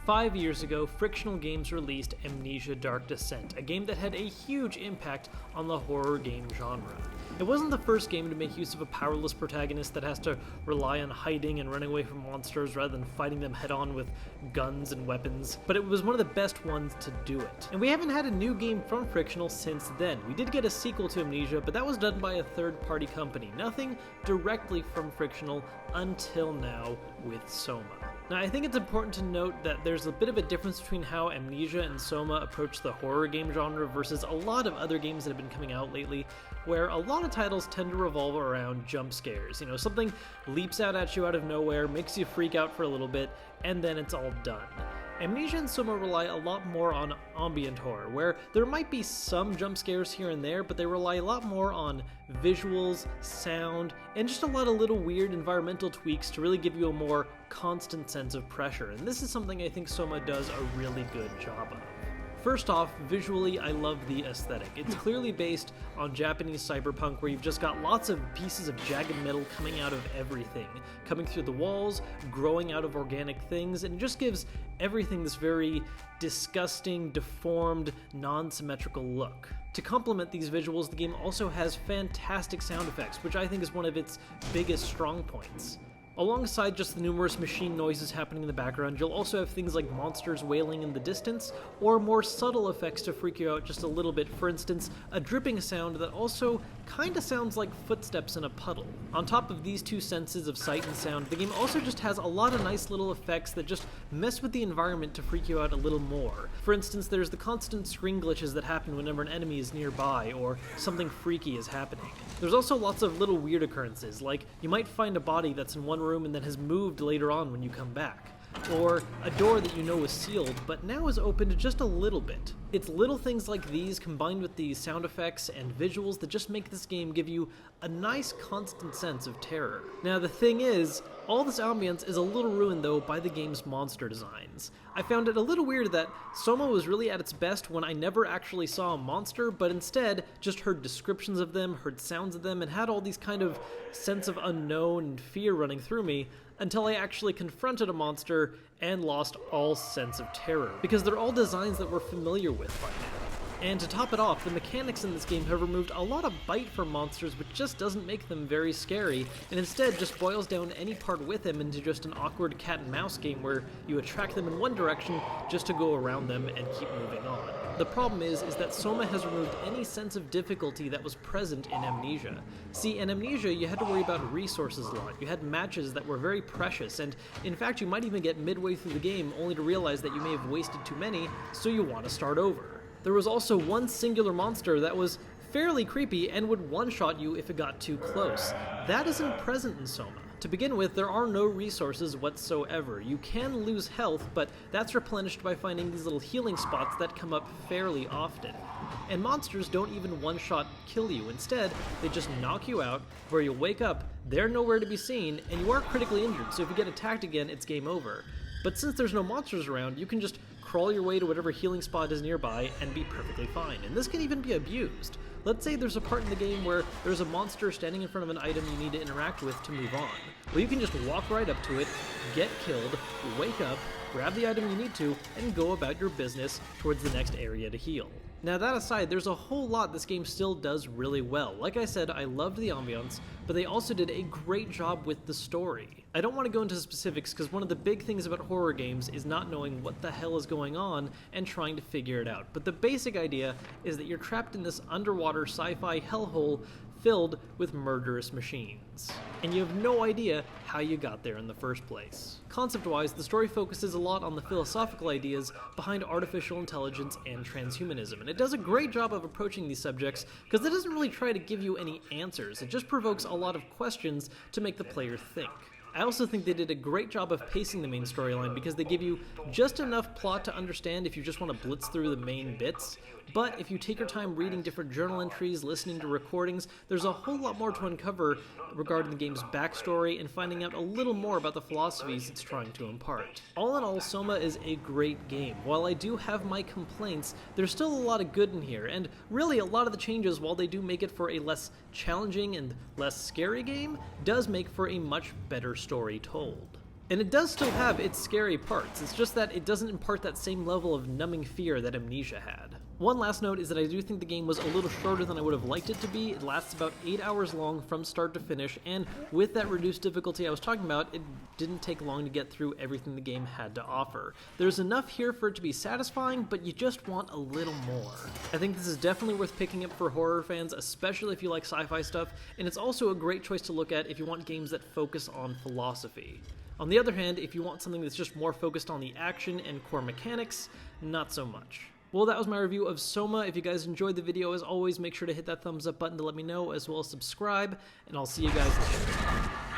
5 years ago, Frictional Games released Amnesia: Dark Descent, a game that had a huge impact on the horror game genre. It wasn't the first game to make use of a powerless protagonist that has to rely on hiding and running away from monsters rather than fighting them head-on with guns and weapons, but it was one of the best ones to do it. And we haven't had a new game from Frictional since then. We did get a sequel to Amnesia, but that was done by a third-party company. Nothing directly from Frictional until now with Soma. Now, I think it's important to note that there's a bit of a difference between how Amnesia and Soma approach the horror game genre versus a lot of other games that have been coming out lately, where a lot of titles tend to revolve around jump scares. You know, something leaps out at you out of nowhere, makes you freak out for a little bit, and then it's all done. Amnesia and Soma rely a lot more on ambient horror, where there might be some jump scares here and there, but they rely a lot more on visuals, sound, and just a lot of little weird environmental tweaks to really give you a more constant sense of pressure, and this is something I think Soma does a really good job of. First off, visually, I love the aesthetic. It's clearly based on Japanese cyberpunk, where you've just got lots of pieces of jagged metal coming out of everything, coming through the walls, growing out of organic things, and it just gives everything this very disgusting, deformed, non-symmetrical look. To complement these visuals, the game also has fantastic sound effects, which I think is one of its biggest strong points. Alongside just the numerous machine noises happening in the background, you'll also have things like monsters wailing in the distance, or more subtle effects to freak you out just a little bit. For instance, a dripping sound that also kinda sounds like footsteps in a puddle. On top of these two senses of sight and sound, the game also just has a lot of nice little effects that just mess with the environment to freak you out a little more. For instance, there's the constant screen glitches that happen whenever an enemy is nearby, or something freaky is happening. There's also lots of little weird occurrences, like you might find a body that's in one room and then has moved later on when you come back. Or a door that you know is sealed, but now is opened just a little bit. It's little things like these combined with the sound effects and visuals that just make this game give you a nice constant sense of terror. Now the thing is, all this ambience is a little ruined though by the game's monster designs. I found it a little weird that Soma was really at its best when I never actually saw a monster, but instead just heard descriptions of them, heard sounds of them, and had all these kind of sense of unknown and fear running through me, until I actually confronted a monster and lost all sense of terror, because they're all designs that we're familiar with by now. And to top it off, the mechanics in this game have removed a lot of bite from monsters, which just doesn't make them very scary, and instead just boils down any part with them into just an awkward cat and mouse game where you attract them in one direction just to go around them and keep moving on. The problem is that Soma has removed any sense of difficulty that was present in Amnesia. See, in Amnesia, you had to worry about resources a lot. You had matches that were very precious, and in fact, you might even get midway through the game only to realize that you may have wasted too many, so you want to start over. There was also one singular monster that was fairly creepy and would one-shot you if it got too close. That isn't present in Soma. To begin with, there are no resources whatsoever. You can lose health, but that's replenished by finding these little healing spots that come up fairly often. And monsters don't even one-shot kill you. Instead, they just knock you out, where you'll wake up, they're nowhere to be seen, and you are critically injured, so if you get attacked again, it's game over. But since there's no monsters around, you can just crawl your way to whatever healing spot is nearby and be perfectly fine. And this can even be abused. Let's say there's a part in the game where there's a monster standing in front of an item you need to interact with to move on. Well, you can just walk right up to it, get killed, wake up, grab the item you need to, and go about your business towards the next area to heal. Now that aside, there's a whole lot this game still does really well. Like I said, I loved the ambiance, but they also did a great job with the story. I don't want to go into specifics because one of the big things about horror games is not knowing what the hell is going on and trying to figure it out. But the basic idea is that you're trapped in this underwater sci-fi hellhole filled with murderous machines, and you have no idea how you got there in the first place. Concept-wise, the story focuses a lot on the philosophical ideas behind artificial intelligence and transhumanism, and it does a great job of approaching these subjects because it doesn't really try to give you any answers. It just provokes a lot of questions to make the player think. I also think they did a great job of pacing the main storyline because they give you just enough plot to understand if you just want to blitz through the main bits, but if you take your time reading different journal entries, listening to recordings, there's a whole lot more to uncover regarding the game's backstory and finding out a little more about the philosophies it's trying to impart. All in all, Soma is a great game. While I do have my complaints, there's still a lot of good in here, and really a lot of the changes, while they do make it for a less challenging and less scary game, does make for a much better story told. And it does still have its scary parts, it's just that it doesn't impart that same level of numbing fear that Amnesia had. One last note is that I do think the game was a little shorter than I would have liked it to be. It lasts about 8 hours long from start to finish, and with that reduced difficulty I was talking about, it didn't take long to get through everything the game had to offer. There's enough here for it to be satisfying, but you just want a little more. I think this is definitely worth picking up for horror fans, especially if you like sci-fi stuff, and it's also a great choice to look at if you want games that focus on philosophy. On the other hand, if you want something that's just more focused on the action and core mechanics, not so much. Well, that was my review of Soma. If you guys enjoyed the video, as always, make sure to hit that thumbs up button to let me know, as well as subscribe, and I'll see you guys later.